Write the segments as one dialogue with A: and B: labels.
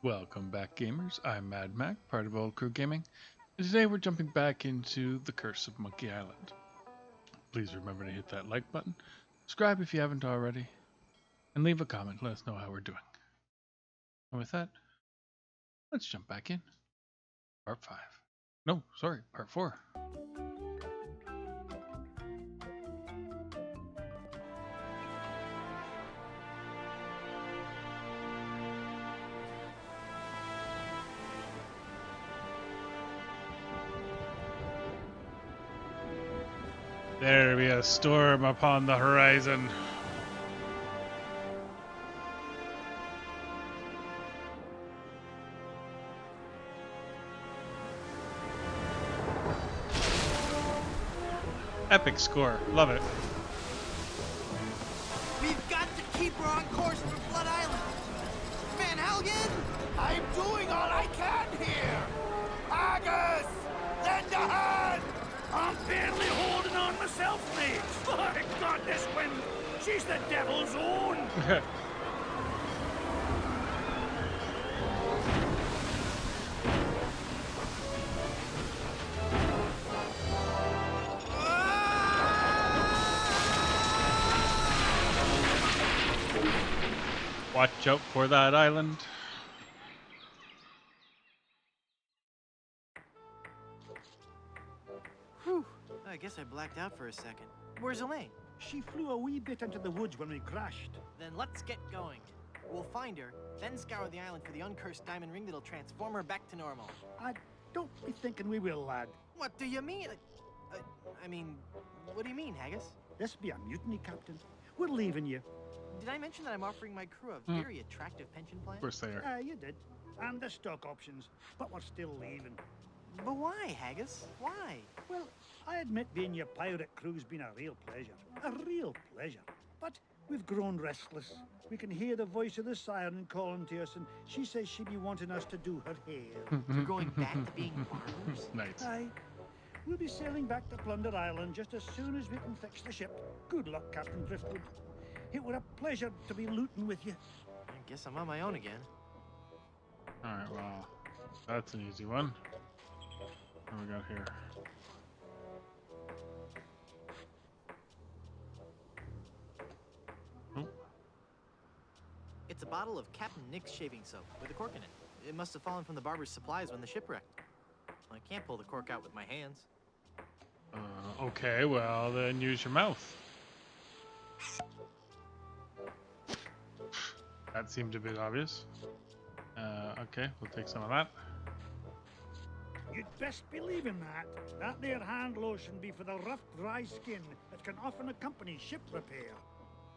A: Welcome back, gamers. I'm MadMac, part of OldCrewGaming, and today we're jumping back into The Curse of Monkey Island. Please remember to hit that like button, subscribe if you haven't already, and leave a comment. Let us know how we're doing. And with that, let's jump back in. Part 5. No, sorry, Part 4. There be a storm upon the horizon. Epic score. Love it.
B: We've got to keep her on course for Flood Island. Van Helgen? I'm doing all I can here. Agus! Lend a hand! I'm barely holding on myself, mate. My God, this wind! She's the devil's own!
A: Watch out for that island.
C: Whew. I guess I blacked out for a second. Where's Elaine?
D: She flew a wee bit into the woods when we crashed.
C: Then let's get going. We'll find her, then scour the island for the uncursed diamond ring that'll transform her back to normal.
D: I don't be thinking we will, lad.
C: What do you mean? I mean, what do you mean, Haggis?
D: This be a mutiny, Captain. We're leaving you.
C: Did I mention that I'm offering my crew a very attractive pension plan?
A: Of course they are.
D: You did. And the stock options. But we're still leaving.
C: But why, Haggis? Why?
D: Well, I admit being your pirate crew's been a real pleasure. A real pleasure. But we've grown restless. We can hear the voice of the siren calling to us, and she says she'd be wanting us to do her hair.
C: You're going back to being barbers?
A: Nice.
D: Aye. We'll be sailing back to Plunder Island just as soon as we can fix the ship. Good luck, Captain Driftwood. It were a pleasure to be looting with you.
C: I guess I'm on my own again.
A: Alright, well, that's an easy one. What we got here? Oh,
C: It's a bottle of Captain Nick's shaving soap with a cork in it. It must have fallen from the barber's supplies when the ship wrecked. I can't pull the cork out with my hands.
A: okay, well, then use your mouth. That seemed a bit obvious. Okay, we'll take some of that.
D: You'd best believe in that. That there hand lotion be for the rough, dry skin that can often accompany ship repair.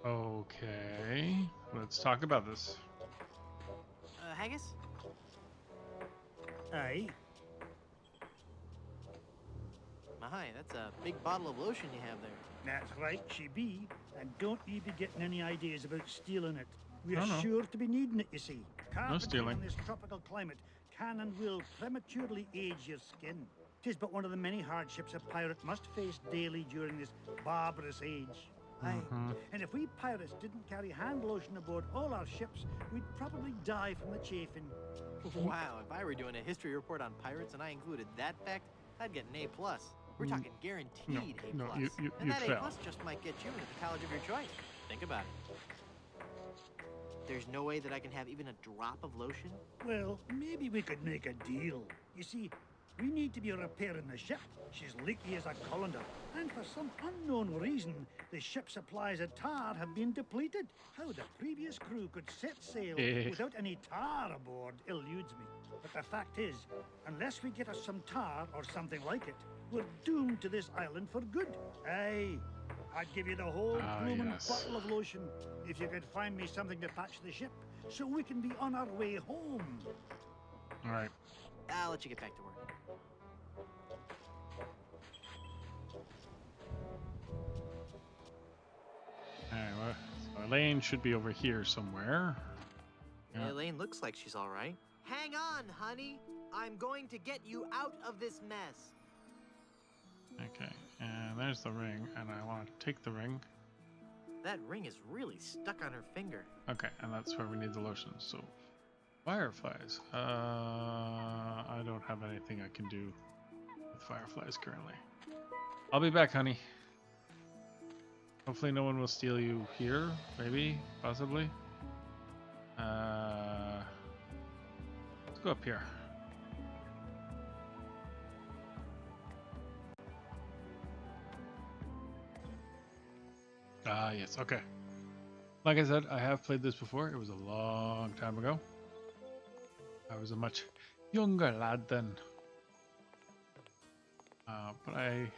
A: Okay, let's talk about this.
C: Haggis?
D: Aye.
C: My, that's a big bottle of lotion you have there.
D: That's right, she be. And don't you be getting any ideas about stealing it. We're
A: No, no.
D: sure to be needing it, you see. Carpentry
A: stealing.
D: in this tropical climate can and will prematurely age your skin. 'Tis but one of the many hardships a pirate must face daily during this barbarous age. Aye. And if we pirates didn't carry hand lotion aboard all our ships, we'd probably die from the chafing.
C: Wow, if I were doing a history report on pirates and I included that fact, I'd get an A+. We're talking guaranteed A+.
A: no,
C: and
A: you'd
C: that
A: fail.
C: A+ just might get you into the college of your choice. Think about it. There's no way that I can have even a drop of lotion?
D: Well, maybe we could make a deal. You see, we need to be repairing the ship. She's leaky as a colander. And for some unknown reason, the ship supplies of tar have been depleted. How the previous crew could set sail without any tar aboard eludes me. But the fact is, unless we get us some tar or something like it, we're doomed to this island for good. Aye, I'd give you the whole bloomin'
A: yes.
D: bottle of lotion if you could find me something to patch the ship so we can be on our way home.
A: Alright.
C: I'll let you get back to work.
A: Alright, well, so Elaine should be over here somewhere. Yeah.
C: Elaine looks like she's all right. Hang on, honey. I'm going to get you out of this mess.
A: Okay, and there's the ring, and I want to take the ring.
C: That ring is really stuck on her finger.
A: Okay, and that's where we need the lotion, so Fireflies. I don't have anything I can do with fireflies currently. I'll be back, honey. Hopefully no one will steal you here. Maybe. Possibly. Let's go up here. Ah, yes. Okay. Like I said, I have played this before. It was a long time ago. I was a much younger lad then. But I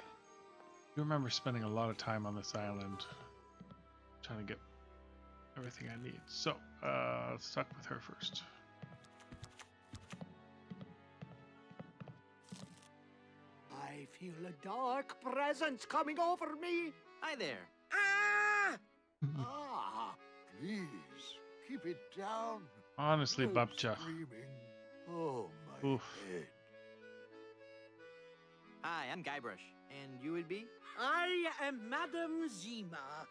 A: do remember spending a lot of time on this island trying to get everything I need. So, let's talk with her first.
D: I feel a dark presence coming over me.
C: Hi there.
D: Ah!
B: Ah, please, keep it down.
A: Honestly,
B: No
A: Babcha.
B: screaming. Oh, my
A: Oof.
B: head.
C: Hi, I'm Guybrush. And you would be?
D: I am Madame Zima,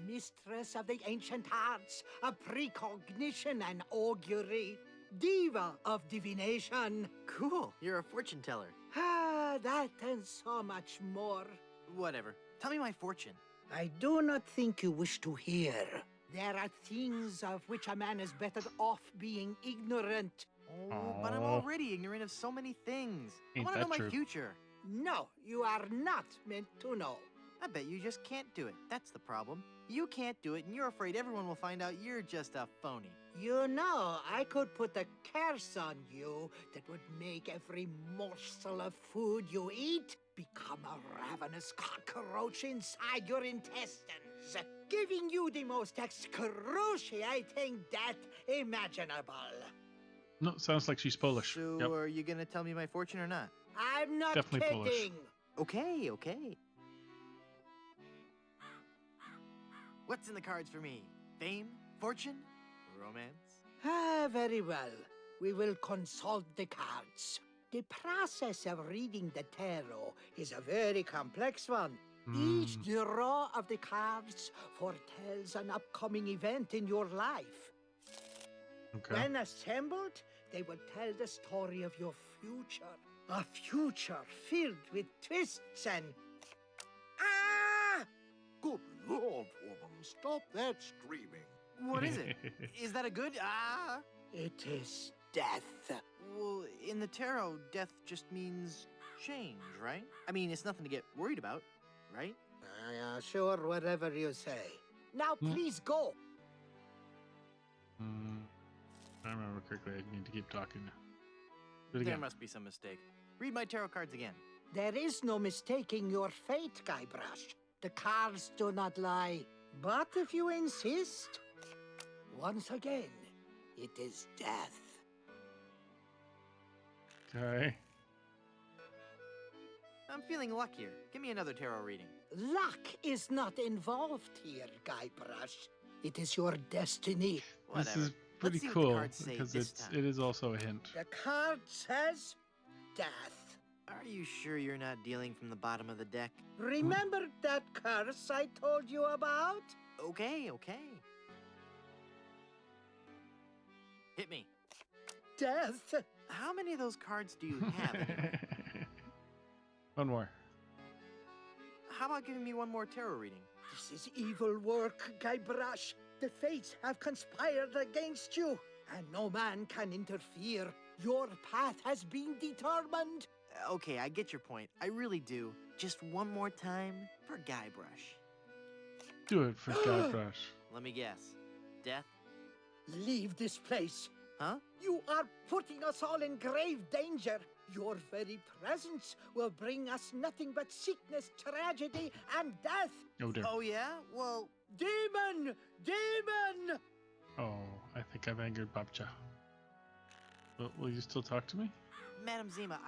D: mistress of the ancient arts of precognition and augury, diva of divination.
C: Cool. You're a fortune teller.
D: Ah, that and so much more.
C: Whatever. Tell me my fortune.
D: I do not think you wish to hear. There are things of which a man is better off being ignorant.
C: Oh, but I'm
A: Aw.
C: already ignorant of so many things.
A: Ain't
C: I want to
A: that
C: know my
A: true?
C: future.
D: No, you are not meant to know.
C: I bet you just can't do it. That's the problem. You can't do it, and you're afraid everyone will find out you're just a phony.
D: You know, I could put a curse on you that would make every morsel of food you eat become a ravenous cockroach inside your intestines, giving you the most excruciating death imaginable.
A: No, sounds like she's Polish.
C: So,
A: Yep.
C: are you gonna tell me my fortune or not?
D: I'm not
A: Definitely
D: kidding.
A: Polish.
C: Okay, okay. What's in the cards for me? Fame? Fortune? Romance?
D: Ah, very well. We will consult the cards. The process of reading the tarot is a very complex one. Each draw of the cards foretells an upcoming event in your life.
A: Okay.
D: When assembled, they will tell the story of your future. A future filled with twists and... Ah!
B: Good Lord, woman, stop that screaming.
C: What is it? Is that a good?
D: It is death.
C: Well, in the tarot, death just means change, right? I mean, it's nothing to get worried about, right?
D: Sure, whatever you say. Now,
A: Hmm.
D: please go.
A: I remember correctly. I need to keep talking. Do it
C: There
A: again.
C: must be some mistake. Read my tarot cards again.
D: There is no mistaking your fate, Guybrush. The cards do not lie. But if you insist, once again, it is death.
A: Okay.
C: I'm feeling luckier. Give me another tarot reading.
D: Luck is not involved here, Guybrush. It is your destiny.
C: Whatever.
A: This is pretty
C: Let's see what the
A: cool
C: cards say
A: because
C: this time.
A: it is also a hint.
D: The card says death.
C: Are you sure you're not dealing from the bottom of the deck?
D: Remember that curse I told you about?
C: Okay, okay. Hit me.
D: Death?
C: How many of those cards do you have? Anyway?
A: One more.
C: How about giving me one more tarot reading?
D: This is evil work, Guybrush. The fates have conspired against you, and no man can interfere. Your path has been determined.
C: Okay, I get your point. I really do. Just one more time for Guybrush.
A: Do it for Guybrush.
C: Let me guess. Death?
D: Leave this place.
C: Huh?
D: You are putting us all in grave danger. Your very presence will bring us nothing but sickness, tragedy, and death.
A: Oh dear.
C: Oh, yeah? Well,
D: Demon! Demon!
A: Oh, I think I've angered Babcha. Will you still talk to me?
C: Madam Zima,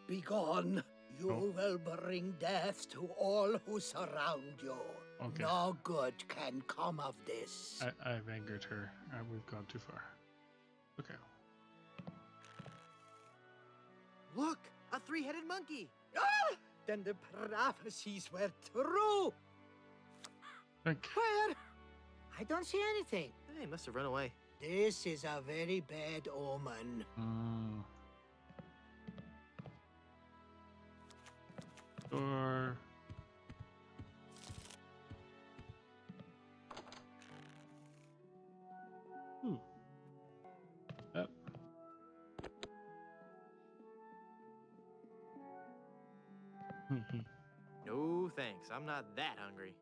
D: Begone. You
A: Oh.
D: will bring death to all who surround you.
A: Okay.
D: No good can come of this.
A: I've angered her. We've gone too far. Okay.
C: look! A three-headed monkey!
D: Ah! Then the prophecies were true.
A: Thank
D: Where? I don't see anything.
C: Hey, must have run away.
B: This is a very bad omen.
A: Door. Ooh. Yep.
C: No thanks, I'm not that hungry.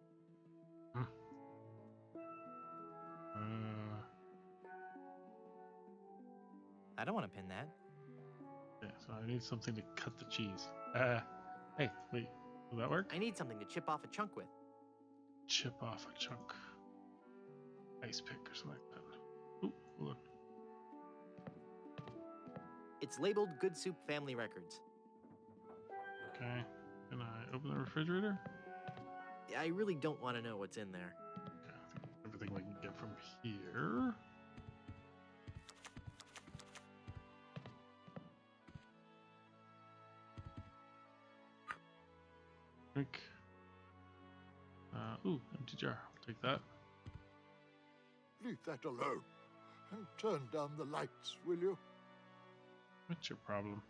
C: I don't want to pin that.
A: Yeah, so I need something to cut the cheese. Hey, wait, will that work?
C: I need something to chip off a chunk with.
A: Chip off a chunk. Ice pick or something like that. Ooh, hold on.
C: It's labeled Good Soup Family Records.
A: Okay, can I open the refrigerator?
C: I really don't want to know what's in there.
A: Okay, I think everything we can get from here. Drink. Ooh, empty jar. I'll take that.
E: Leave that alone and turn down the lights, will you?
A: What's your problem?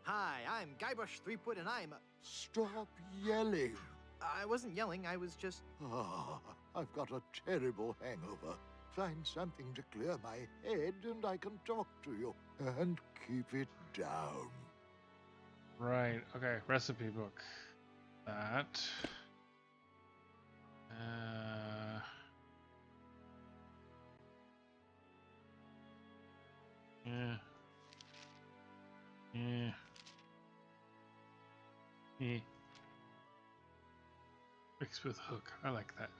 C: Hi, I'm Guybrush Threepwood, and I'm...
E: Stop yelling.
C: I wasn't yelling, I was just...
E: Ah, I've got a terrible hangover. Find something to clear my head and I can talk to you. And keep it down.
A: Right, okay, recipe book. That. Yeah. Yeah. Yeah. Fix with hook. I like that.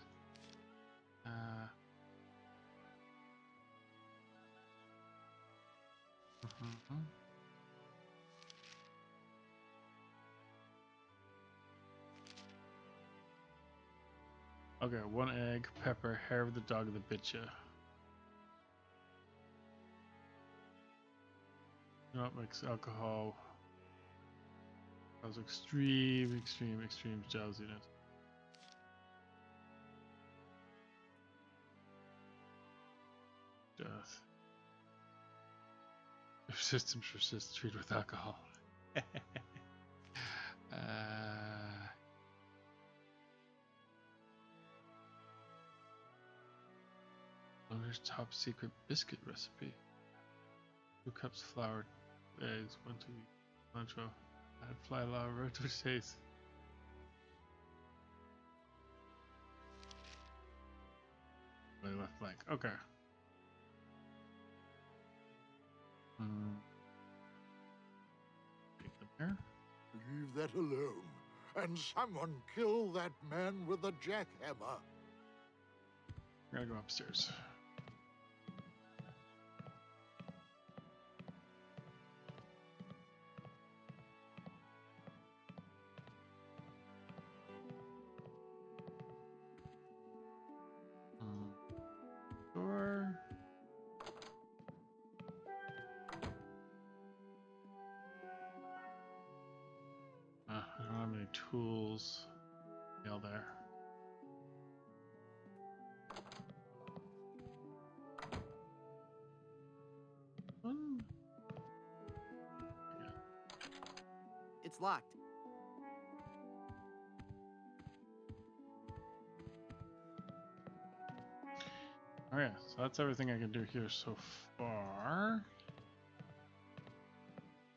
A: Mhm. Okay, 1 egg, pepper, hair of the dog that bit you. Do not mix alcohol. Cause extreme drowsiness. Death. If systems persist, treat with alcohol. Owner's top secret biscuit recipe. 2 cups flour, eggs, 1 to cilantro. Add fly lava to taste. Really left blank. Okay. Take them here.
E: Leave that alone. And someone kill that man with a jackhammer.
A: We're gonna go upstairs. Door. I don't have any tools. Nail there.
C: It's locked.
A: Okay, so that's everything I can do here so far.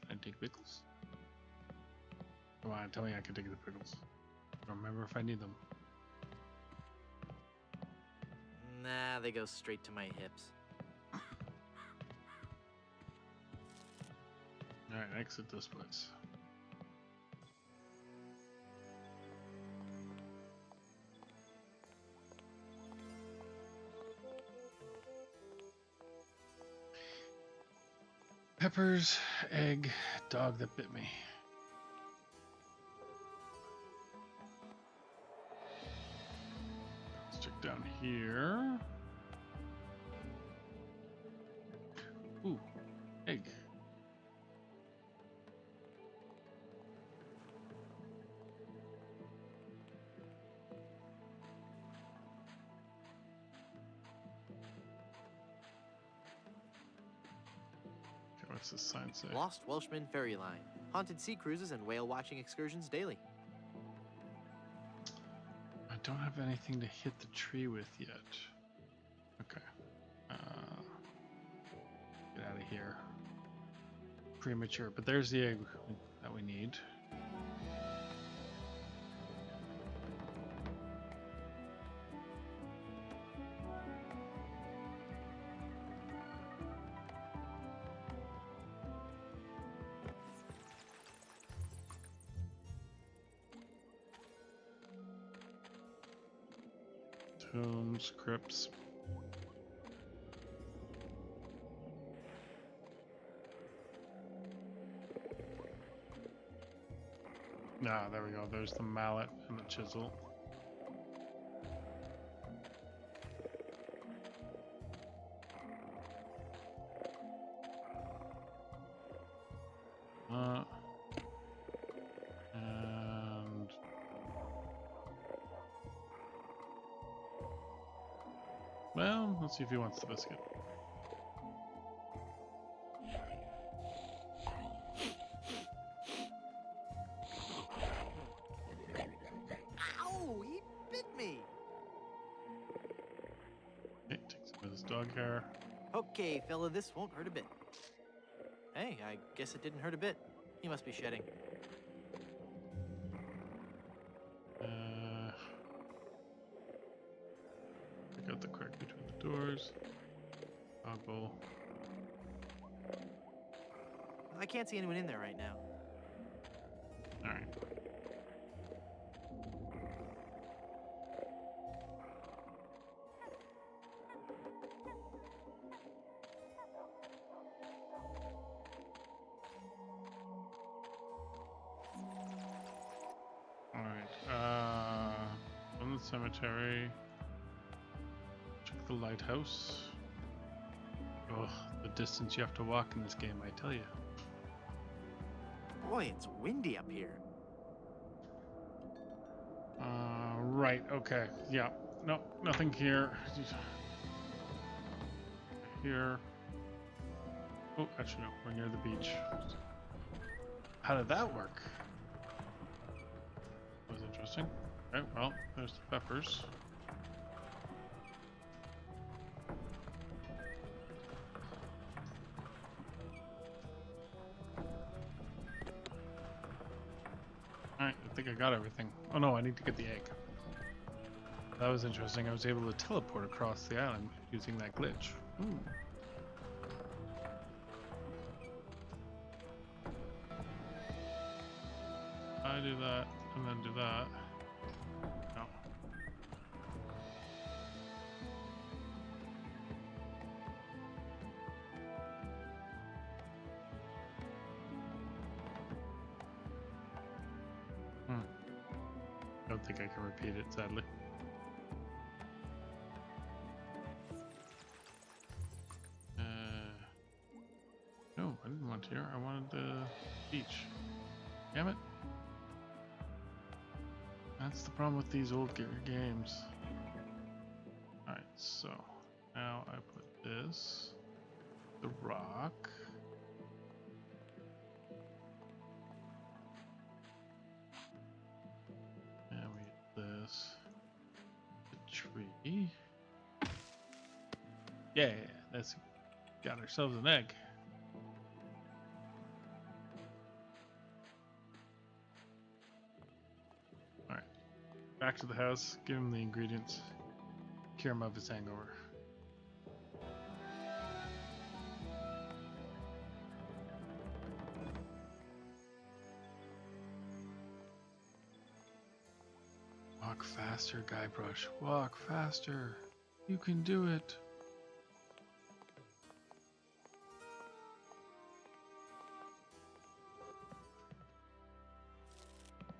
A: Can I take pickles? Come on, tell me I can take the pickles. I don't remember if I need them.
C: Nah, they go straight to my hips.
A: Alright, exit this place. Peppers, egg, dog that bit me. Let's check down here. Ooh, egg. What's this sign say?
C: Lost Welshman Ferry Line. Haunted sea cruises and whale watching excursions daily.
A: I don't have anything to hit the tree with yet. Okay. Get out of here. Premature, but there's the egg that we need. Tombs, crypts. Ah, there we go. There's the mallet and the chisel. And well, let's see if he wants the biscuit.
C: Ow! He bit me!
A: Okay, take some of this dog hair.
C: Okay, fella, this won't hurt a bit. Hey, I guess it didn't hurt a bit. He must be shedding.
A: Pick out the crack between the doors. Toggle.
C: I can't see anyone in there right now.
A: Alright. From the cemetery. Check the lighthouse. Oh, the distance you have to walk in this game, I tell you.
C: Boy, it's windy up here.
A: Right, okay. Yeah. No, nothing here. Here. Oh, actually, no. We're near the beach. How did that work? That was interesting. Okay, well, there's the peppers. Alright, I think I got everything. Oh no, I need to get the egg. That was interesting. I was able to teleport across the island using that glitch. Ooh. I do that, and then do that. No. Don't think I can repeat it, sadly. No, I didn't want here. I wanted the beach. Damn it. That's the problem with these old games. Alright, so now I put this, the rock. And we hit this, the tree. Yeah, that's got ourselves an egg. Alright, back to the house, give him the ingredients, cure him of his hangover. Walk faster, Guybrush. Walk faster. You can do it.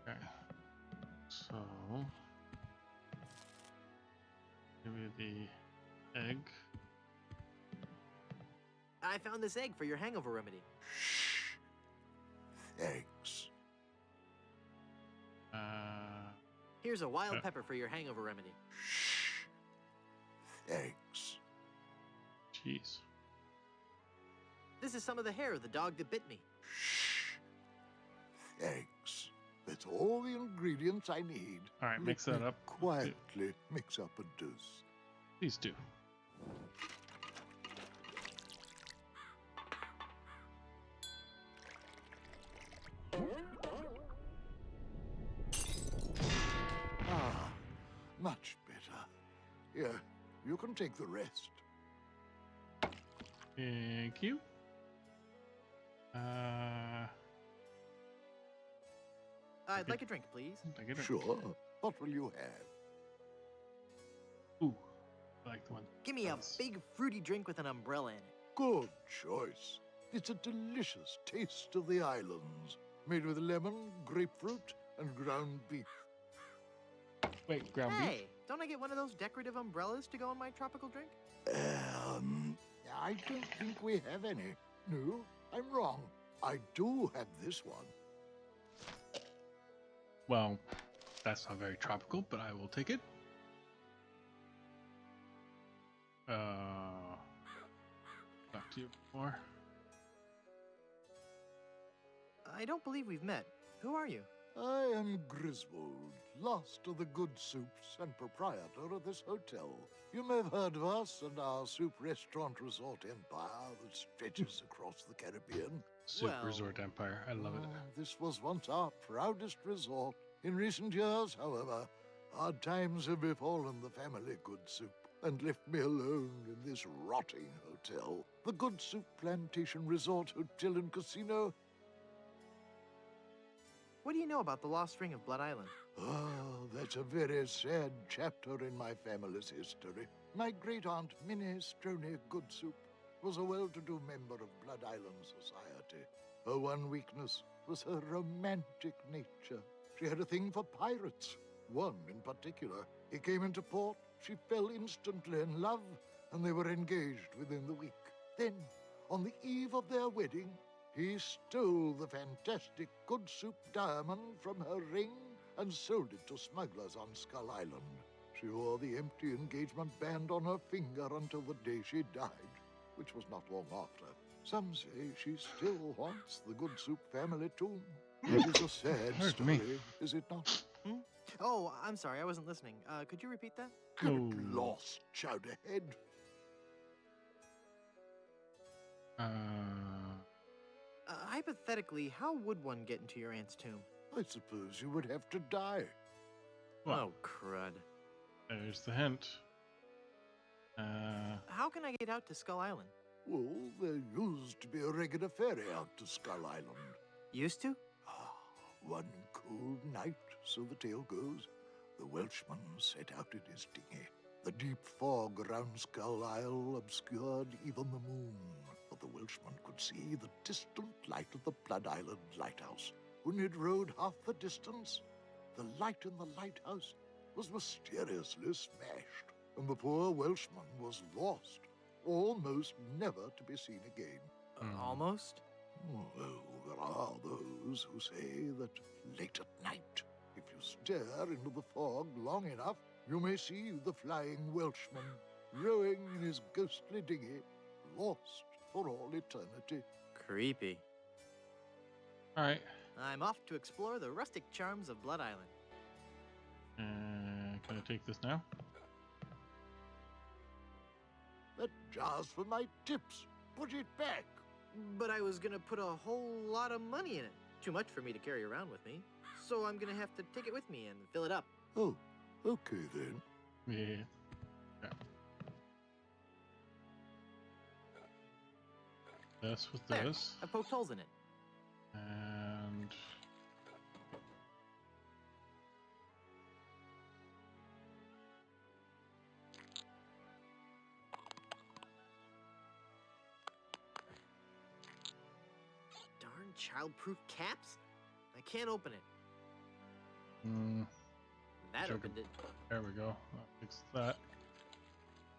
A: Okay. So, maybe the egg.
C: I found this egg for your hangover remedy.
E: Eggs.
C: Here's a wild pepper for your hangover remedy.
E: Eggs.
A: Jeez.
C: This is some of the hair of the dog that bit me.
E: Shh. Thanks. That's all the ingredients I need.
A: All right,
E: Let
A: mix that
E: me
A: up.
E: Quietly mix up a dose.
A: Please do.
E: Ah, much better. Here, you can take the rest.
A: Thank you.
C: I'd like a drink, please.
A: Take a drink.
E: Sure. What will you have?
A: Ooh, I like the one.
C: Give me a
A: Yes.
C: big fruity drink with an umbrella in it.
E: Good choice. It's a delicious taste of the islands, made with lemon, grapefruit, and ground beef.
A: Wait, ground beef?
C: Hey, don't I get one of those decorative umbrellas to go in my tropical drink?
E: I don't think we have any. No, I'm wrong. I do have this one.
A: Well, that's not very tropical, but I will take it. Talk to you more.
C: I don't believe we've met. Who are you?
E: I am Griswold, last of the good soups and proprietor of this hotel. You may have heard of us and our soup restaurant resort empire that stretches across the Caribbean.
A: Soup
C: Well-
A: Resort Empire. I love it.
E: This was once our proudest resort. In recent years, however, hard times have befallen the family Good Soup and left me alone in this rotting hotel. The Good Soup Plantation Resort Hotel and Casino.
C: What do you know about the lost ring of Blood Island?
E: Oh, that's a very sad chapter in my family's history. My great-aunt Minnie Stroney Goodsoup was a well-to-do member of Blood Island society. Her one weakness was her romantic nature. She had a thing for pirates, one in particular. He came into port, she fell instantly in love, and they were engaged within the week. Then, on the eve of their wedding, he stole the fantastic Good Soup diamond from her ring and sold it to smugglers on Skull Island. She wore the empty engagement band on her finger until the day she died, which was not long after. Some say she still haunts the Good Soup family tomb. It is a sad
A: Pardon me.
E: story, is it not?
C: Oh, I'm sorry, I wasn't listening. Could you repeat that?
E: Get
A: Oh.
E: lost, Chowderhead.
C: Hypothetically, how would one get into your aunt's tomb?
E: I suppose you would have to die.
A: Well,
C: Oh, crud.
A: there's the hint.
C: How can I get out to Skull Island?
E: Well, there used to be a regular ferry out to Skull Island.
C: Used to?
E: One cold night, so the tale goes, the Welshman set out in his dinghy. The deep fog around Skull Isle obscured even the moon, but the Welshman could see the distant light of the Blood Island lighthouse. When he'd rowed half the distance, the light in the lighthouse was mysteriously smashed, and the poor Welshman was lost, almost never to be seen again.
C: Almost?
E: Well, there are those who say that late at night, if you stare into the fog long enough, you may see the flying Welshman rowing in his ghostly dinghy, lost for all eternity.
C: Creepy.
A: All right.
C: I'm off to explore the rustic charms of Blood Island.
A: Can I take this now?
E: That jar's for my tips. Put it back.
C: But I was gonna put a whole lot of money in it. Too much for me to carry around with me. So I'm gonna have to take it with me and fill it up.
E: Oh, okay then.
A: Yeah. This with
C: There.
A: this.
C: I poked holes in it.
A: And
C: Darn childproof caps? I can't open it. That
A: Sure.
C: opened it.
A: there we go. I'll fix that.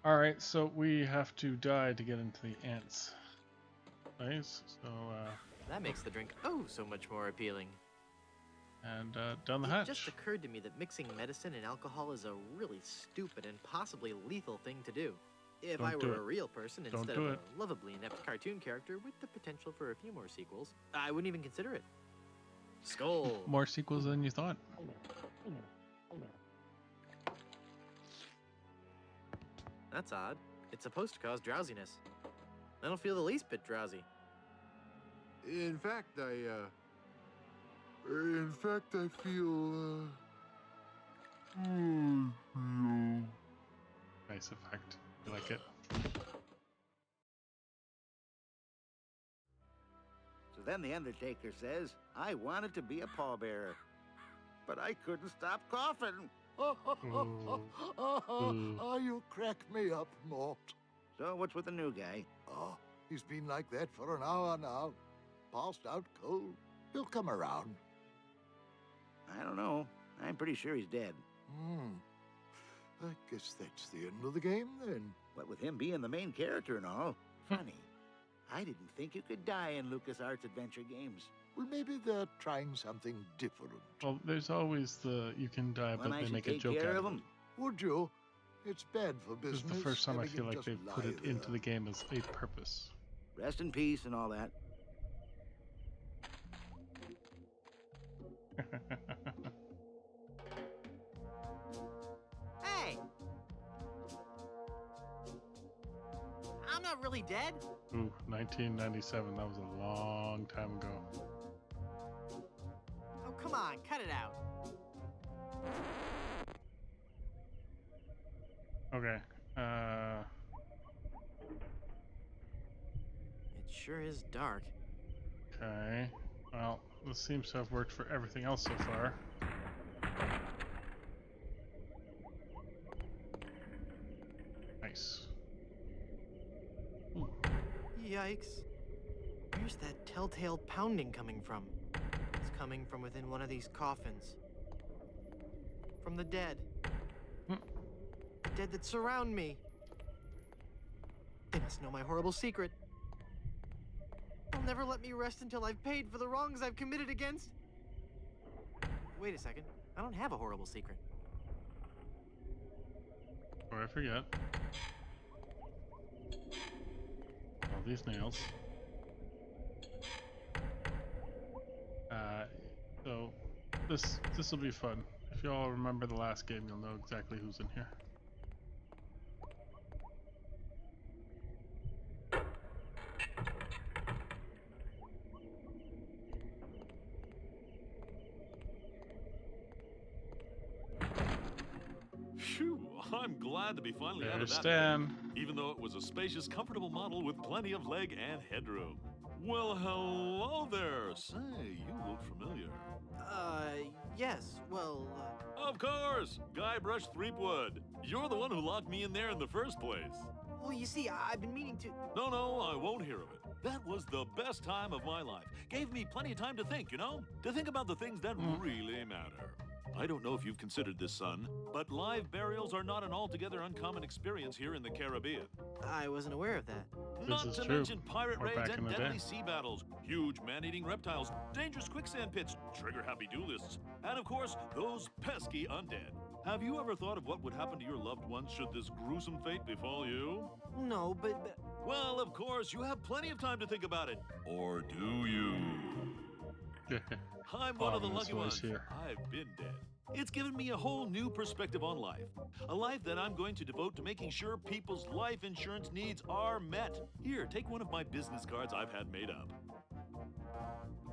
A: All right, so we have to die to get into the ants place. So
C: That makes the drink oh so much more appealing.
A: and down the
C: It
A: hatch.
C: just occurred to me that mixing medicine and alcohol is a really stupid and possibly lethal thing to do. If
A: Don't
C: I
A: do
C: were
A: it.
C: a real person
A: Don't
C: instead
A: do
C: of
A: it.
C: a lovably inept cartoon character with the potential for a few more sequels, I wouldn't even consider it. Skull.
A: More sequels than you thought.
C: That's odd. It's supposed to cause drowsiness. I don't feel the least bit drowsy.
F: In fact, I feel,
A: Nice effect. You like it?
G: So then the Undertaker says, I wanted to be a pallbearer, but I couldn't stop coughing.
E: Oh, you crack me up, Mort.
G: So what's with the new guy?
E: Oh, he's been like that for an hour now. Passed out cold. He'll come around.
G: I don't know. I'm pretty sure he's dead.
E: I guess that's the end of the game, then.
G: What with him being the main character and all. Funny. I didn't think you could die in LucasArts adventure games.
E: Well, maybe they're trying something different.
A: Well, there's always the you can die, but
G: When I
A: they
G: should
A: make a
G: take
A: joke
G: care
A: out
G: of
A: of it.
G: him.
E: Would you? It's bad for
A: This is
E: business.
A: the first time I
E: having
A: feel
E: him
A: like
E: just
A: they put
E: lie
A: it into
E: there.
A: the game as a purpose.
G: Rest in peace and all that.
C: Hey! I'm not really dead.
A: Ooh, 1997. That was a long time ago.
C: Oh, come on, cut it out.
A: Okay.
C: It sure is dark.
A: Okay. Well, this seems to have worked for everything else so far. Nice. Ooh.
C: Yikes. Where's that telltale pounding coming from? It's coming from within one of these coffins. From the dead.
A: Hmm.
C: The dead that surround me. They must know my horrible secret. They'll never let me rest until I've paid for the wrongs I've committed against. Wait a second. I don't have a horrible secret.
A: Or I forget. All these nails. So this will be fun. If you all remember the last game, you'll know exactly who's in here.
H: Phew, I'm glad to be finally out
A: There's
H: of that
A: Stan.
H: thing, even though it was a spacious, comfortable model with plenty of leg and headroom. Well, hello there. Say, you look familiar.
C: Yes, well,
H: Of course, Guybrush Threepwood. You're the one who locked me in there in the first place.
C: well, you see, I've been meaning to...
H: No, I won't hear of it. That was the best time of my life. Gave me plenty of time to think, you know? To think about the things that really matter. I don't know if you've considered this, son, but live burials are not an altogether uncommon experience here in the Caribbean.
C: I wasn't aware of that.
H: Not
A: is
H: to
A: true.
H: mention pirate
A: Or
H: raids
A: back in
H: and
A: the
H: deadly
A: day.
H: sea battles, huge man-eating reptiles, dangerous quicksand pits, trigger-happy duelists, and of course, those pesky undead. Have you ever thought of what would happen to your loved ones should this gruesome fate befall you?
C: No, but...
H: Well, of course, you have plenty of time to think about it. Or do you? I'm one of the
A: Ominous
H: lucky
A: voice
H: ones.
A: here.
H: I've been dead. It's given me a whole new perspective on life. A life that I'm going to devote to making sure people's life insurance needs are met. Here, take one of my business cards I've had made up.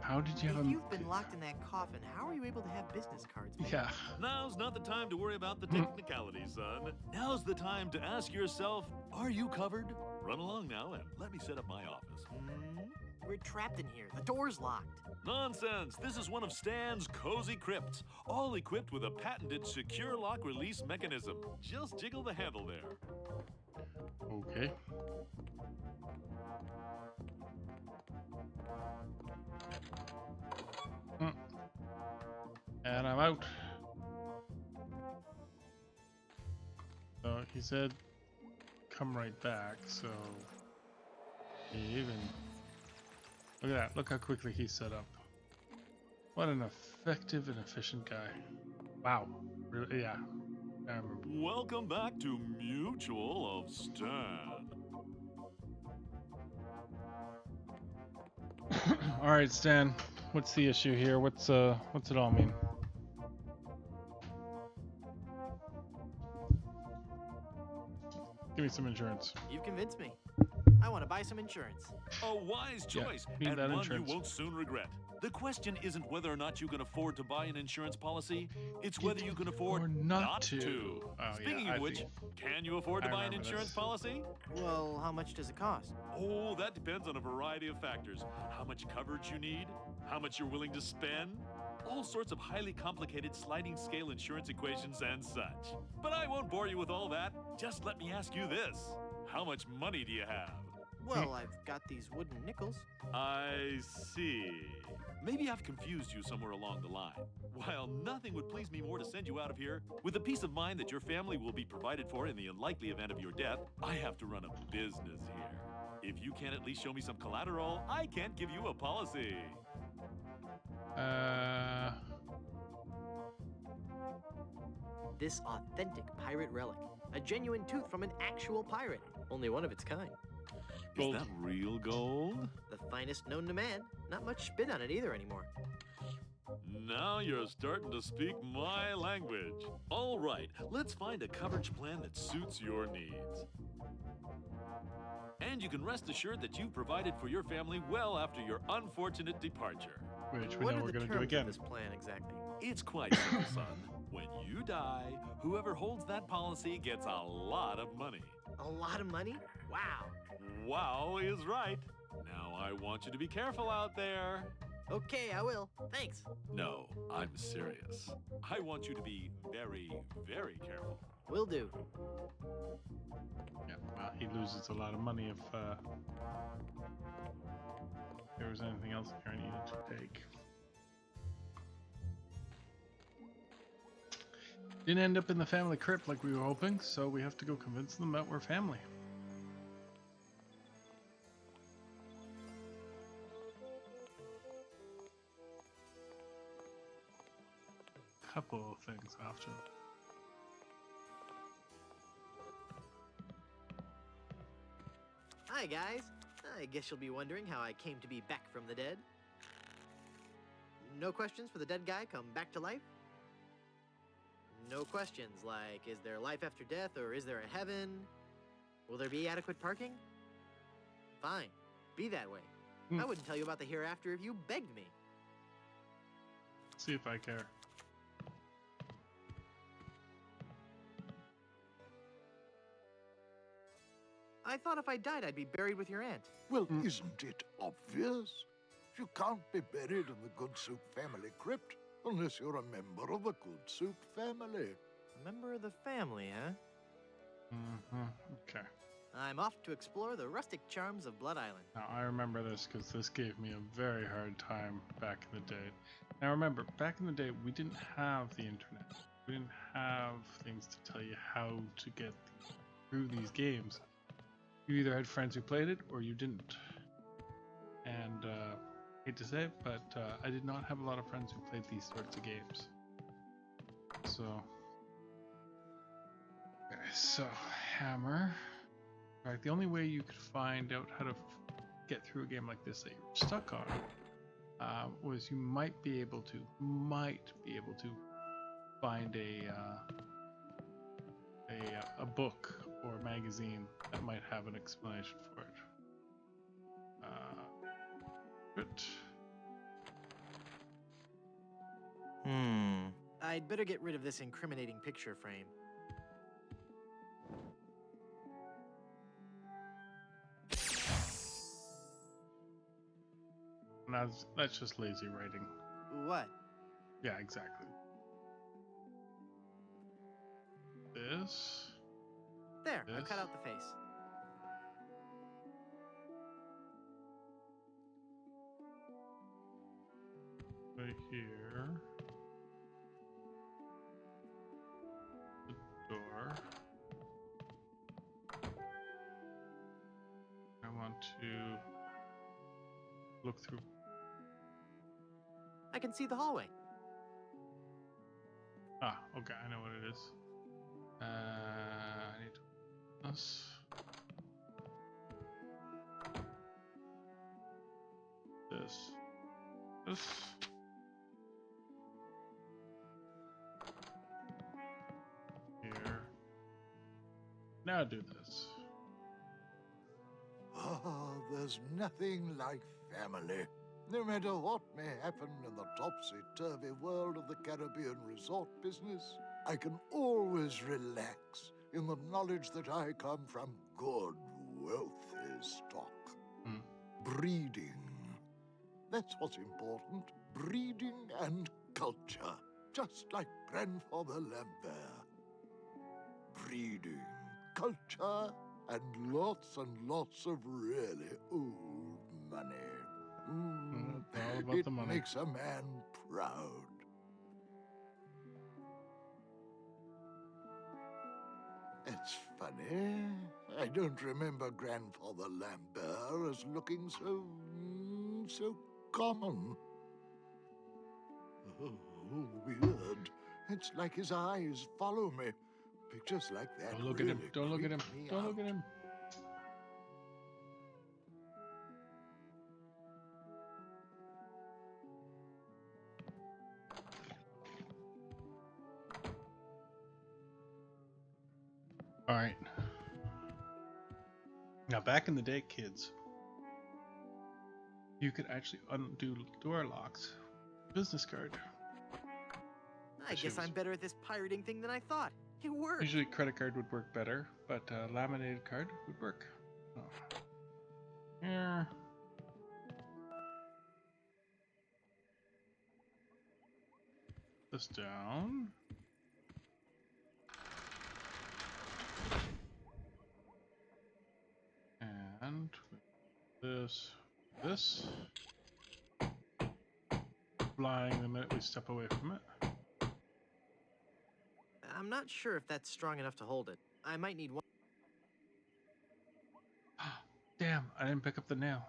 A: How did you have
C: If
A: him?
C: you've been locked in that coffin, how are you able to have business cards? made?
A: Yeah.
H: Now's not the time to worry about the technicalities, son. Now's the time to ask yourself, are you covered? Run along now and let me set up my office.
C: We're trapped in here. The door's locked.
H: Nonsense! This is one of Stan's cozy crypts, all equipped with a patented secure lock release mechanism. Just jiggle the handle there.
A: Okay. And I'm out. So he said, come right back, so even look at that, look how quickly he's set up. What an effective and efficient guy. Wow. Really, yeah. I remember.
H: Welcome back to Mutual of Stan.
A: All right, Stan. What's the issue here? What's it all mean? Give me some insurance.
C: You've convinced me. I want to buy some insurance.
H: A wise
A: Yeah,
H: choice,
A: need
H: and
A: that
H: one
A: insurance.
H: you won't soon regret. The question isn't whether or not you can afford to buy an insurance policy, it's whether you can afford
A: Or not to. Oh,
H: Speaking
A: yeah,
H: of
A: I
H: which,
A: think-
H: can you afford to
A: I
H: buy an
A: remember
H: insurance
A: this.
H: policy?
C: Well, how much does it cost?
H: Oh, that depends on a variety of factors. How much coverage you need, how much you're willing to spend, all sorts of highly complicated sliding scale insurance equations and such. But I won't bore you with all that. Just let me ask you this. How much money do you have?
C: Well, I've got these wooden nickels.
H: I see. Maybe I've confused you somewhere along the line. While nothing would please me more to send you out of here, with the peace of mind that your family will be provided for in the unlikely event of your death, I have to run a business here. If you can't at least show me some collateral, I can't give you a policy.
C: This authentic pirate relic. A genuine tooth from an actual pirate. Only one of its kind.
A: Gold.
H: Is that real gold?
C: The finest known to man. Not much spit on it either anymore.
H: Now you're starting to speak my language. All right, let's find a coverage plan that suits your needs. And you can rest assured that you've provided for your family well after your unfortunate departure.
A: Which we
C: What
A: know
C: are
A: we're
C: the
A: going to
C: terms
A: do again.
C: of this plan exactly?
H: It's quite simple, son. When you die, whoever holds that policy gets a lot of money.
C: A lot of money? Wow.
H: Wow is right. Now I want you to be careful out there.
C: Okay, I will. Thanks.
H: No, I'm serious. I want you to be very, very careful.
C: Will do.
A: Yeah, well, he loses a lot of money if there was anything else here I needed to take. Didn't end up in the family crypt like we were hoping, so we have to go convince them that we're family. Couple of things after.
C: Hi, guys. I guess you'll be wondering how I came to be back from the dead. No questions for the dead guy come back to life? No questions like, is there life after death or is there a heaven? Will there be adequate parking? Fine. Be that way. I wouldn't tell you about the hereafter if you begged me.
A: See if I care.
C: I thought if I died, I'd be buried with your aunt.
E: Well, isn't it obvious? You can't be buried in the Good Soup family crypt unless you're a member of the Good Soup family.
C: A member of the family, huh?
A: Okay.
C: I'm off to explore the rustic charms of Blood Island.
A: Now I remember this because this gave me a very hard time back in the day. Now remember, back in the day, we didn't have the internet. We didn't have things to tell you how to get through these games. You either had friends who played it or you didn't. And hate to say it, but I did not have a lot of friends who played these sorts of games. So, okay, so hammer. In fact, the only way you could find out how to get through a game like this that you're stuck on was you might be able to find a book or a magazine that might have an explanation for it.
C: I'd better get rid of this incriminating picture frame.
A: Now that's just lazy writing.
C: What?
A: Yeah, exactly. This.
C: There, I
A: This?
C: cut out the face.
A: Right here. The door. I want to look through.
C: I can see the hallway.
A: Ah, okay, I know what it is. I need this. This. Here. Now do this.
E: Ah, there's nothing like family. No matter what may happen in the topsy-turvy world of the Caribbean resort business, I can always relax in the knowledge that I come from good, wealthy stock. Breeding. That's what's important. Breeding and culture. Just like Grandfather Lambert. Breeding, culture, and lots of really old money.
A: It's all about
E: It
A: the money.
E: makes a man proud. It's funny. I don't remember Grandfather Lambert as looking so common. Oh, weird. It's like his eyes follow me. Pictures like that.
A: Don't look at him.
E: really
A: Don't look at him.
E: creep me
A: Don't look
E: out.
A: at him. All right. Now, back in the day, kids, you could actually undo door locks. Business card.
C: I guess I'm better at this pirating thing than I thought. It worked.
A: Usually, credit card would work better, but laminated card would work. Oh. Yeah. This down. And this. Flying the minute we step away from it.
C: I'm not sure if that's strong enough to hold it. I might need one.
A: Damn, I didn't pick up the nail.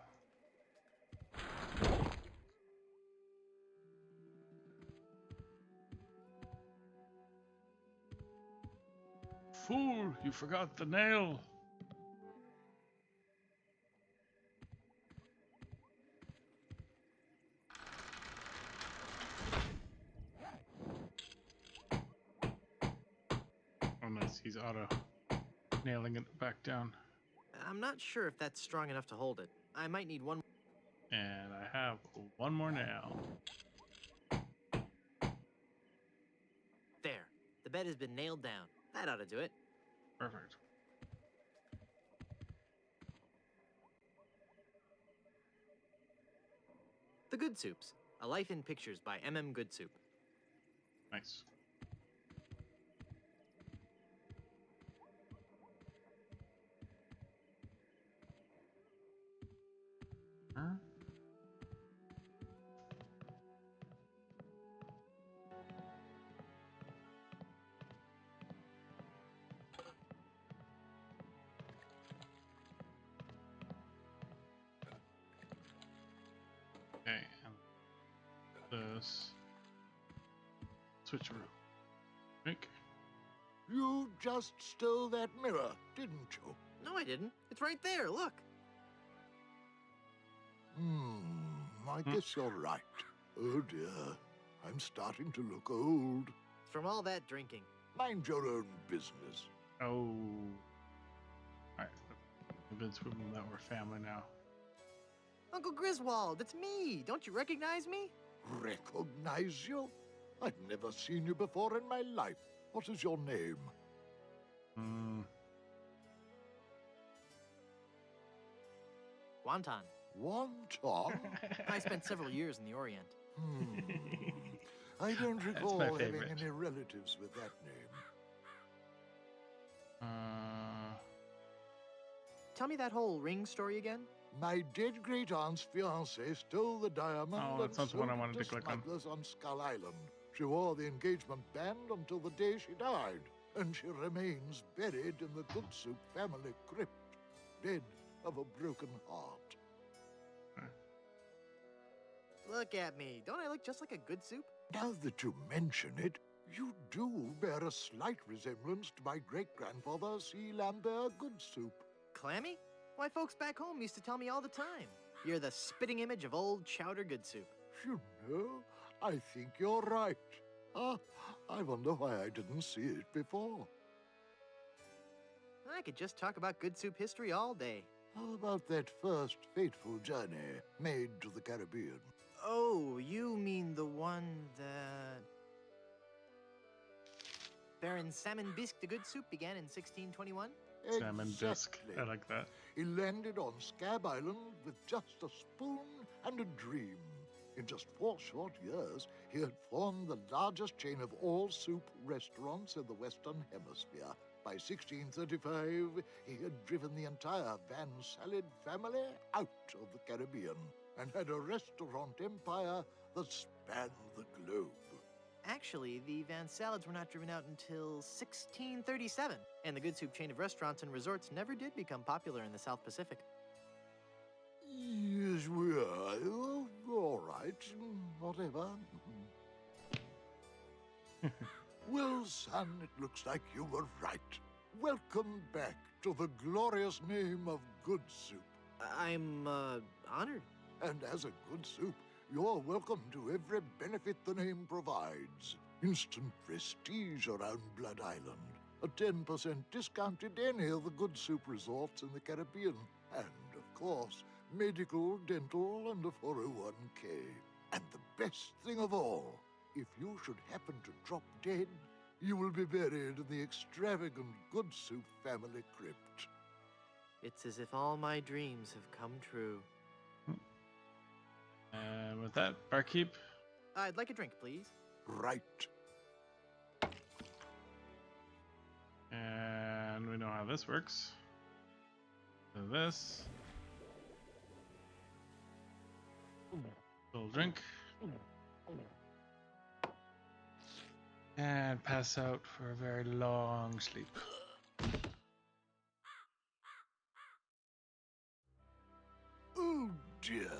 A: Fool, you forgot the nail. Oh, nice. He's auto nailing it back down.
C: I'm not sure if that's strong enough to hold it. I might need one.
A: And I have one more nail.
C: There. The bed has been nailed down. That ought to do it.
A: Perfect.
C: The Good Soups. A Life in Pictures by M.M. Goodsoup.
A: Nice. Huh? Okay, and this switcheroo. Make.
E: You just stole that mirror, didn't you?
C: No, I didn't. It's right there. Look.
E: I guess you're right. Oh dear, I'm starting to look old.
C: It's from all that drinking.
E: Mind your own business.
A: Oh. Alright, convince women that we're family now.
C: Uncle Griswold, it's me. Don't you recognize me?
E: Recognize you? I've never seen you before in my life. What is your name?
C: Wonton.
E: Wonton?
C: I spent several years in the Orient.
E: I don't
A: That's
E: recall
A: my
E: having
A: favorite.
E: any relatives with that name.
C: Tell me that whole ring story again.
E: My dead great-aunt's fiancé stole the diamond
A: Oh,
E: and
A: that's not the
E: sold
A: one I
E: it
A: wanted to click on.
E: smugglers on Skull Island. She wore the engagement band until the day she died, and she remains buried in the Goodsoup family crypt, dead of a broken heart.
C: Look at me. Don't I look just like a good soup?
E: Now that you mention it, You do bear a slight resemblance to my great-grandfather, C. Lambert Goodsoup.
C: Clammy? Why, folks back home used to tell me all the time. You're the spitting image of old Chowder Goodsoup.
E: You know, I think you're right. I wonder why I didn't see it before.
C: I could just talk about Goodsoup history all day.
E: How about that first fateful journey made to the Caribbean?
C: Oh, you mean the one that... Baron Salmon Bisque de Goodsoup began in 1621?
A: Salmon disc. I like that.
E: He landed on Scab Island with just a spoon and a dream. In just 4 short years, he had formed the largest chain of all-soup restaurants in the Western Hemisphere. By 1635, he had driven the entire Van Salad family out of the Caribbean and had a restaurant empire that spanned the globe.
C: Actually, the Van Salads were not driven out until 1637, and the Goodsoup chain of restaurants and resorts never did become popular in the South Pacific.
E: Yes, we are. Oh, all right. Whatever. Well, son, it looks like you were right. Welcome back to the glorious name of Goodsoup.
C: I'm, honored.
E: And as a Goodsoup, you're welcome to every benefit the name provides. Instant prestige around Blood Island. A 10% discount at any of the Goodsoup resorts in the Caribbean. And, of course, medical, dental, and a 401k. And the best thing of all, if you should happen to drop dead, you will be buried in the extravagant Goodsoup family crypt.
C: It's as if all my dreams have come true.
A: And with that, barkeep.
C: I'd like a drink, please.
E: Right.
A: And we know how this works. So this. Little drink. And pass out for a very long sleep.
E: Oh dear.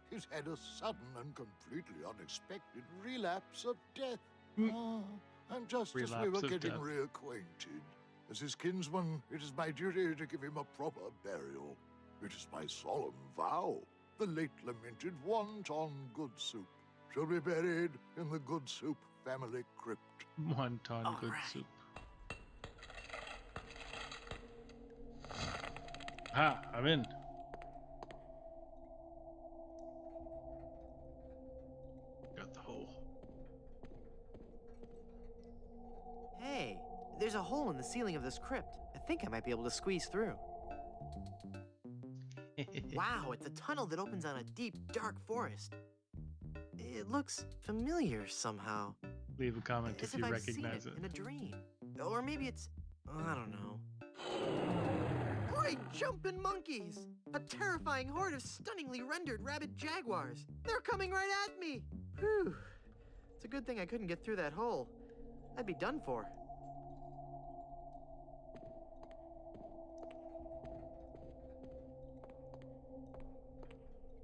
E: He's had a sudden and completely unexpected relapse of death. And just as we
A: Relapse
E: were
A: of
E: getting
A: death.
E: reacquainted, as his kinsman, it is my duty to give him a proper burial. It is my solemn vow. The late lamented Wonton Goodsoup shall be buried in the Goodsoup family crypt.
A: Wonton
C: All
A: good
C: right.
A: soup. Ah, I'm in. Got the hole.
C: Hey, there's a hole in the ceiling of this crypt. I think I might be able to squeeze through. Wow, it's a tunnel that opens on a deep, dark forest. It looks familiar somehow.
A: Leave a comment
C: As
A: if you
C: I've seen
A: recognize
C: it
A: it.
C: in a dream. Or maybe it's... I don't know. Great jumping monkeys! A terrifying horde of stunningly rendered rabid jaguars. They're coming right at me! Whew. It's a good thing I couldn't get through that hole. I'd be done for.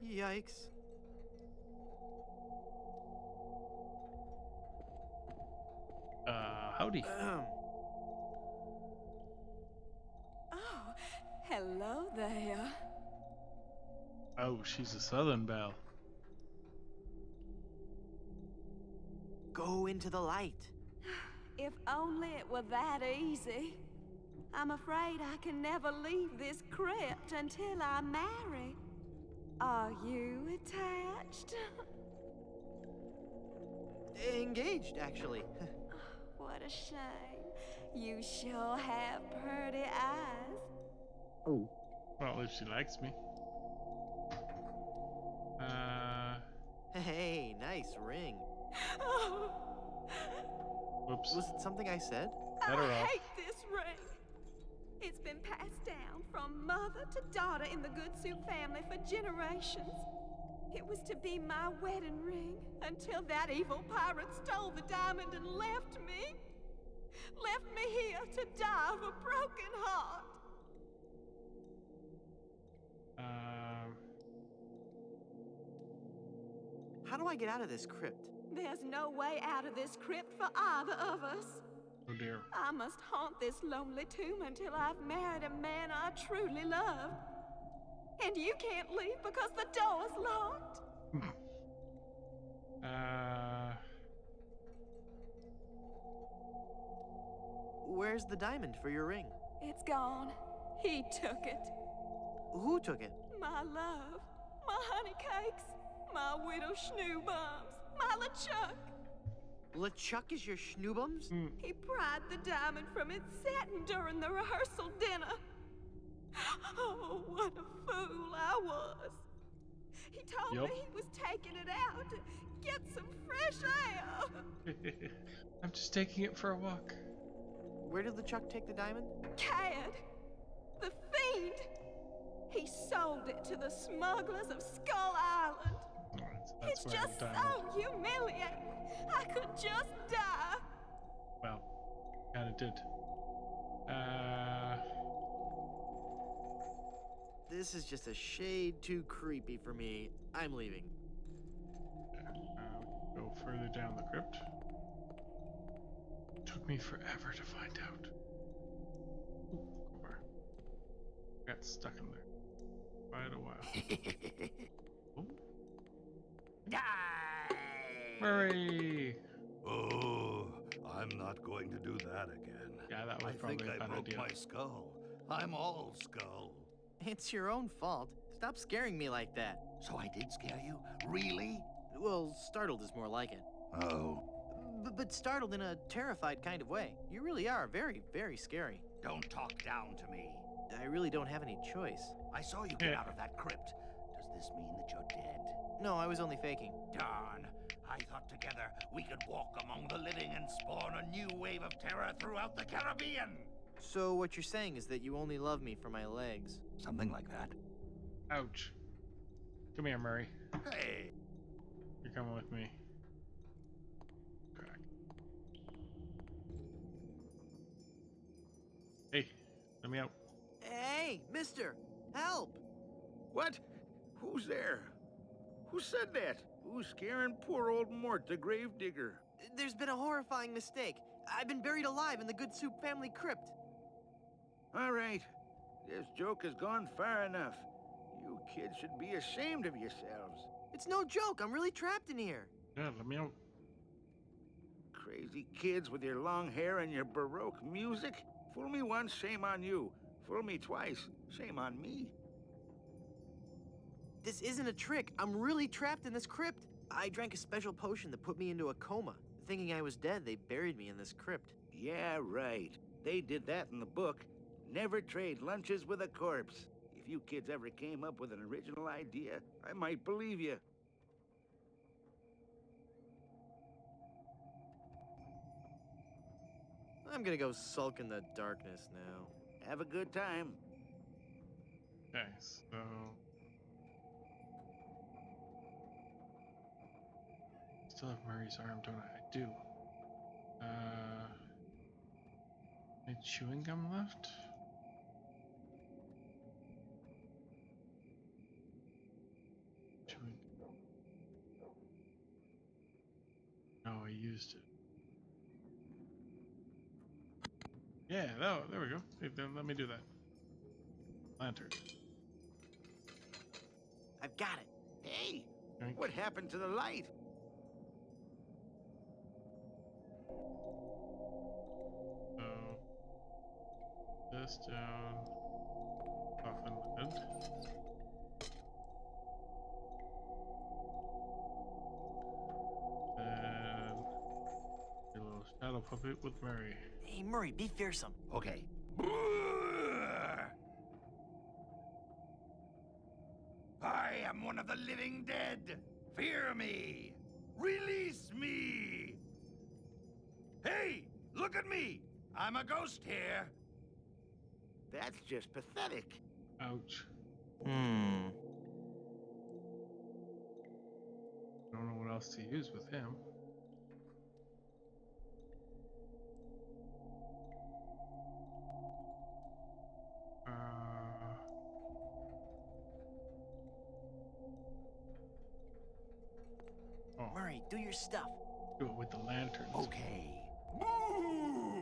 C: Yikes.
A: Howdy.
I: Oh, hello there.
A: Oh, she's a Southern belle.
C: Go into the light.
I: If only it were that easy. I'm afraid I can never leave this crypt until I marry. Are you attached?
C: Engaged, actually.
I: What a shame. You sure have pretty eyes.
A: Oh. Well, if she likes me.
C: Hey, nice ring.
I: Oh,
A: Whoops.
C: Was it something I said?
A: Better
I: I
A: off.
I: hate this ring. It's been passed down from mother to daughter in the Goodsoup family for generations. It was to be my wedding ring until that evil pirate stole the diamond and left me. Left me here to die of a broken heart.
C: How do I get out of this crypt?
I: There's no way out of this crypt for either of us.
A: Oh dear.
I: I must haunt this lonely tomb until I've married a man I truly love. And you can't leave because the door's locked.
C: Where's the diamond for your ring?
I: It's gone. He took it.
C: Who took it?
I: My love, my honey cakes, my widow schnoobums, my LeChuck.
C: LeChuck is your schnoobums?
I: He pried the diamond from its satin during the rehearsal dinner. Oh, what a fool I was. He told me he was taking it out to get some fresh air.
A: I'm just taking it for a walk.
C: Where did LeChuck take the diamond?
I: Cad, the fiend. He sold it to the smugglers of Skull Island.
A: That's
I: It's
A: where
I: just
A: the
I: so
A: diamond.
I: humiliating. I could just die.
A: Well, kind of did.
C: This is just a shade too creepy for me. I'm leaving.
A: Go further down the crypt. Took me forever to find out. Ooh, got stuck in there quite a while. Oh.
G: Die!
A: Murray!
J: Oh, I'm not going to do that again.
A: Yeah, that was
J: I
A: probably
J: think
A: a
J: I
A: bad
J: broke
A: idea.
J: my skull. I'm all skull.
C: It's your own fault. Stop scaring me like that.
G: So I did scare you? Really?
C: Well, startled is more like it.
J: Oh,
C: But startled in a terrified kind of way. You really are very, very scary.
G: Don't talk down to me.
C: I really don't have any choice.
G: I saw you get out of that crypt. Does this mean that you're dead?
C: No, I was only faking.
G: Darn. I thought together we could walk among the living and spawn a new wave of terror throughout the Caribbean.
C: So what you're saying is that you only love me for my legs.
G: Something like that.
A: Ouch. Come here, Murray.
G: Hey!
A: You're coming with me. Crack. Hey, let me out.
C: Hey, mister! Help!
G: What? Who's there? Who said that? Who's scaring poor old Mort, the gravedigger?
C: There's been a horrifying mistake. I've been buried alive in the Good Soup family crypt.
G: All right. This joke has gone far enough. You kids should be ashamed of yourselves.
C: It's no joke. I'm really trapped in here.
A: Yeah, let me out.
G: Crazy kids with your long hair and your Baroque music. Fool me once, shame on you. Fool me twice, shame on me.
C: This isn't a trick. I'm really trapped in this crypt. I drank a special potion that put me into a coma. Thinking I was dead, they buried me in this crypt.
G: Yeah, right. They did that in the book. Never trade lunches with a corpse. If you kids ever came up with an original idea, I might believe you.
C: I'm gonna go sulk in the darkness now.
G: Have a good time.
A: Okay, so... Still have Murray's arm, don't I? I do. Any chewing gum left? Chewing gum. No, I used it. Yeah, there we go. Hey, then let me do that. Lantern.
C: I've got it.
G: Hey,
A: Drink.
G: what happened to the light?
A: So, this down, coffin lid. And a little shadow puppet with Murray.
C: Hey, Murray, be fearsome.
G: Okay. I am one of the living dead. Fear me. Release me. Hey, look at me. I'm a ghost here. That's just pathetic.
A: Ouch.
C: Hmm.
A: Don't know what else to use with him. Oh,
C: Murray, do your stuff.
A: Do it with the lanterns.
G: Okay. Moo!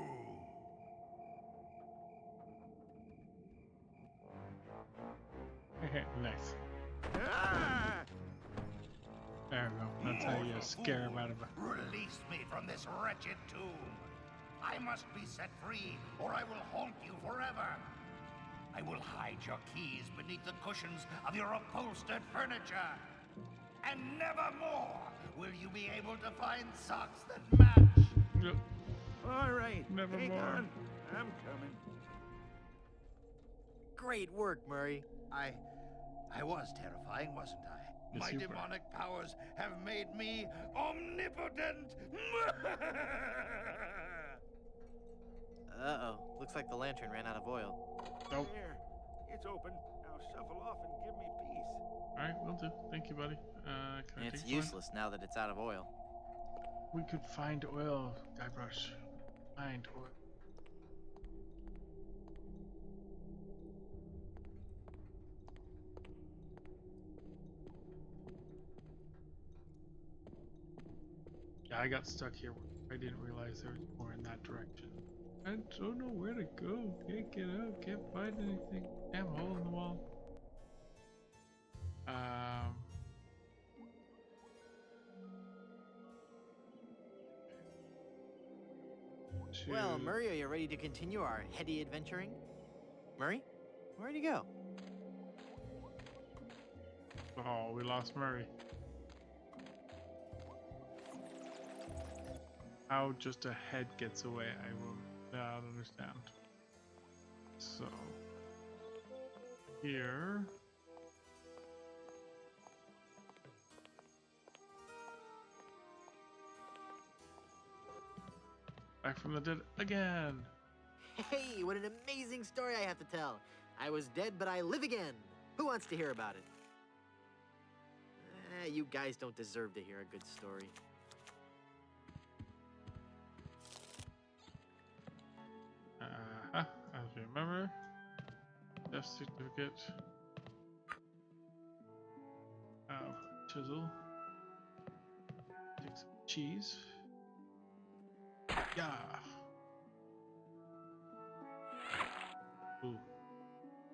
A: Nice.
G: Ah!
A: There we go. That's how you scare him out of it.
G: Release me from this wretched tomb. I must be set free, or I will haunt you forever. I will hide your keys beneath the cushions of your upholstered furniture. And never more will you be able to find socks that match.
A: Yep.
D: All right,
A: Never
D: hang
A: more.
D: on. I'm coming.
C: Great work, Murray.
G: I was terrifying, wasn't I?
A: Yes,
G: My
A: you were.
G: demonic powers have made me omnipotent.
C: Uh-oh. Looks like the lantern ran out of oil.
A: Nope.
D: There, it's open. Now shuffle off and give me peace.
A: Alright, will do. Thank you, buddy. Can I
C: It's
A: take one?
C: useless now that it's out of oil.
A: We could find oil, Guybrush. Find oil. Yeah, I got stuck here. I didn't realize there was more in that direction. I don't know where to go. Can't get out. Can't find anything. Damn hole in the wall.
C: Well, Murray, are you ready to continue our heady adventuring? Murray? Where'd he go?
A: Oh, we lost Murray. How just a head gets away, I will not understand. So, here. Back from the dead again.
C: Hey, what an amazing story I have to tell. I was dead, but I live again. Who wants to hear about it? You guys don't deserve to hear a good story.
A: As you remember, death certificate. Chisel. Take some cheese. Yeah. Ooh,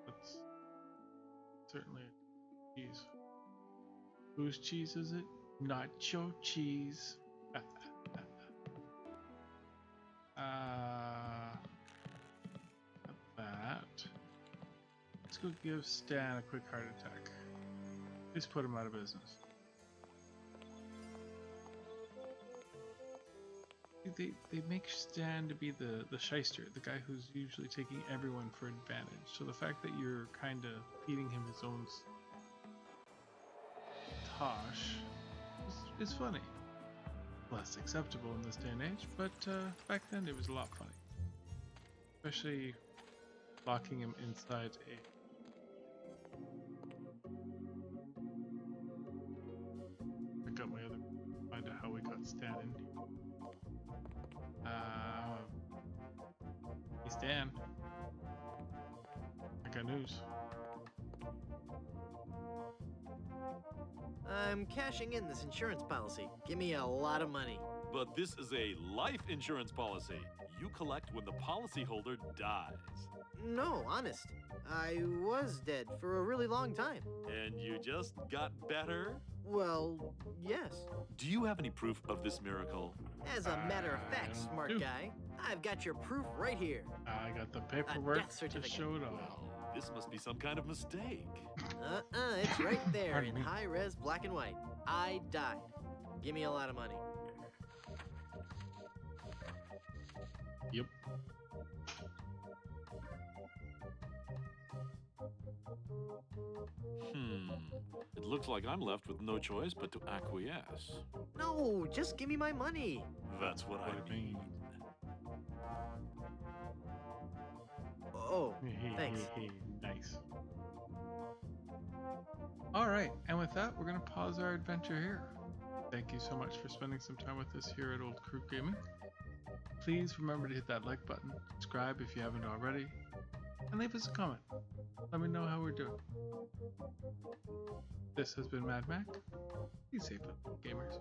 A: that's certainly a cheese. Whose cheese is it? Not your cheese. That. Let's go give Stan a quick heart attack. Please put him out of business. They make Stan to be the shyster, the guy who's usually taking everyone for advantage. So the fact that you're kind of feeding him his own tosh is funny. Less acceptable in this day and age, but back then it was a lot funny. Especially locking him inside a... Pick up my other... Find out how we got Stan in here. Hey Stan. I got news.
C: I'm cashing in this insurance policy. Give me a lot of money.
H: But this is a life insurance policy. You collect when the policyholder dies.
C: No, honest. I was dead for a really long time.
H: And you just got better?
C: Well, yes.
H: Do you have any proof of this miracle?
C: As a matter of fact, smart guy, I've got your proof right here.
A: I got the paperwork
C: death
A: to
C: certificate.
A: show it all.
H: Well, this must be some kind of mistake.
C: It's right there
A: Pardon
C: in
A: me.
C: high-res black and white. I died. Give me a lot of money.
A: Yep.
H: It looks like I'm left with no choice but to acquiesce.
C: No, just give me my money.
H: That's what I mean.
C: Oh, thanks.
A: Nice. Alright, and with that, we're going to pause our adventure here. Thank you so much for spending some time with us here at Old Crew Gaming. Please remember to hit that like button, subscribe if you haven't already, and leave us a comment. Let me know how we're doing. This has been MadMac. Be safe, gamers.